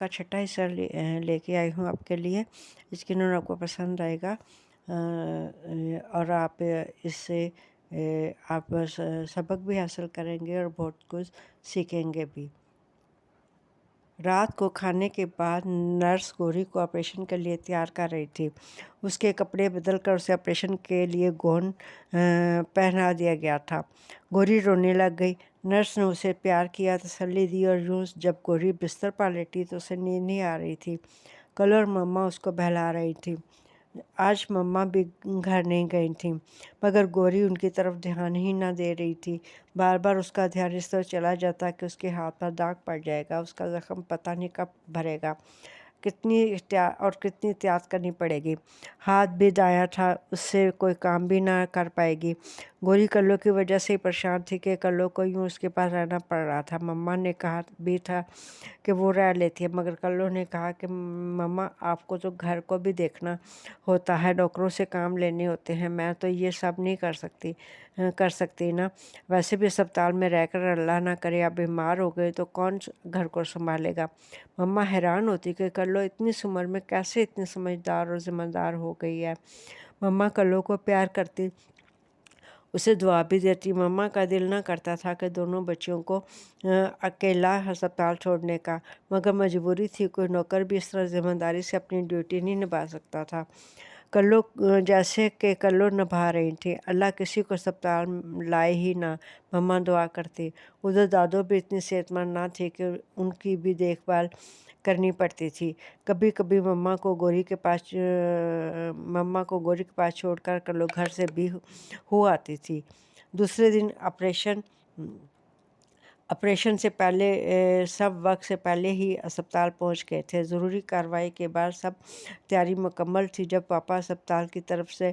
کا چھٹا حصہ لے کے آئی ہوں آپ کے لیے، یقیناً آپ کو پسند آئے گا اور آپ اس سے آپ سبق بھی حاصل کریں گے اور بہت کچھ سیکھیں گے بھی۔ رات کو کھانے کے بعد نرس گوری کو آپریشن کے لیے تیار کر رہی تھی۔ اس کے کپڑے بدل کر اسے آپریشن کے لیے گون پہنا دیا گیا تھا۔ گوری رونے لگ گئی۔ نرس نے اسے پیار کیا، تسلی دی اور یوں جب گوری بستر پر لیٹی تو اسے نیند نہیں آ رہی تھی۔ کلو اور مما اس کو بہلا رہی تھی۔ آج مما بھی گھر نہیں گئی تھیں، مگر گوری ان کی طرف دھیان ہی نہ دے رہی تھی۔ بار بار اس کا دھیان اس طرف چلا جاتا کہ اس کے ہاتھ پر داغ پڑ جائے گا، اس کا زخم پتہ نہیں کب بھرے گا، کتنی احتیاط کرنی پڑے گی۔ ہاتھ بھی دایاں تھا، اس سے کوئی کام بھی نہ کر پائے گی۔ گوری کلو کی وجہ سے پریشان تھی کہ کلو کو یوں اس کے پاس رہنا پڑ رہا تھا۔ مما نے کہا بھی تھا کہ وہ رہ لیتی ہے، مگر کلو نے کہا کہ مما آپ کو تو گھر کو بھی دیکھنا ہوتا ہے، ڈاکٹروں سے کام لینے ہوتے ہیں، میں تو یہ سب نہیں کر سکتی نا۔ ویسے بھی اسپتال میں رہ کر اللہ نہ کرے آپ بیمار ہو گئے تو کون گھر کو سنبھالے گا۔ مما حیران ہوتی کہ کلو اتنی سی عمر میں کیسے اتنی سمجھدار اور ذمہ دار ہو گئی ہے۔ مما کلو کو پیار کرتی، اسے دعا بھی دیتی۔ مما کا دل نہ کرتا تھا کہ دونوں بچیوں کو اکیلا ہسپتال چھوڑنے کا، مگر مجبوری تھی، کوئی نوکر بھی اس طرح ذمہ داری سے اپنی ڈیوٹی نہیں نبھا سکتا تھا کلو جیسے کہ کلو نبھا رہی تھی۔ اللہ کسی کو اسپتال لائے ہی نہ، مما دعا کرتی۔ ادھر دادو بھی اتنی صحت مند نہ تھی کہ ان کی بھی دیکھ بھال کرنی پڑتی تھی۔ کبھی کبھی مما کو گوری کے پاس چھوڑ کر کلو گھر سے بھی ہو آتی تھی۔ دوسرے دن آپریشن سے پہلے سب وقت سے پہلے ہی اسپتال پہنچ گئے تھے۔ ضروری کارروائی کے بعد سب تیاری مکمل تھی۔ جب پاپا اسپتال کی طرف سے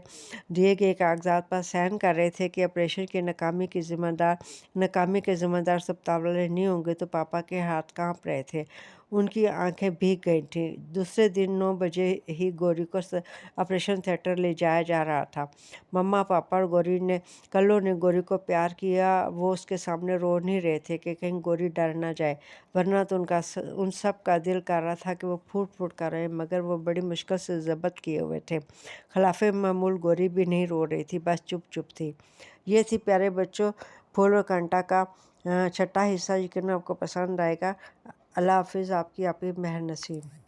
دیے گئے کاغذات پر سائن کر رہے تھے کہ آپریشن کی ناکامی کے ذمہ دار اسپتال والے نہیں ہوں گے تو پاپا کے ہاتھ کانپ رہے تھے، ان کی آنکھیں بھیگ گئی تھیں۔ دوسرے دن 9 بجے ہی گوری کو آپریشن تھیٹر لے جایا جا رہا تھا۔ مما، پاپا اور کلو نے گوری کو پیار کیا۔ وہ اس کے سامنے رو نہیں رہے تھے کہ کہیں گوری ڈر نہ جائے، ورنہ تو ان سب کا دل کر رہا تھا کہ وہ پھوٹ پھوٹ کر رہے، مگر وہ بڑی مشکل سے ضبط کیے ہوئے تھے۔ خلاف معمول گوری بھی نہیں رو رہی تھی، بس چپ تھی۔ یہ تھی پیارے بچوں پھول اور کانٹا کا چھٹا حصہ، یقیناً آپ کو پسند آئے گا۔ اللہ حافظ، آپ کی مہر نصیب۔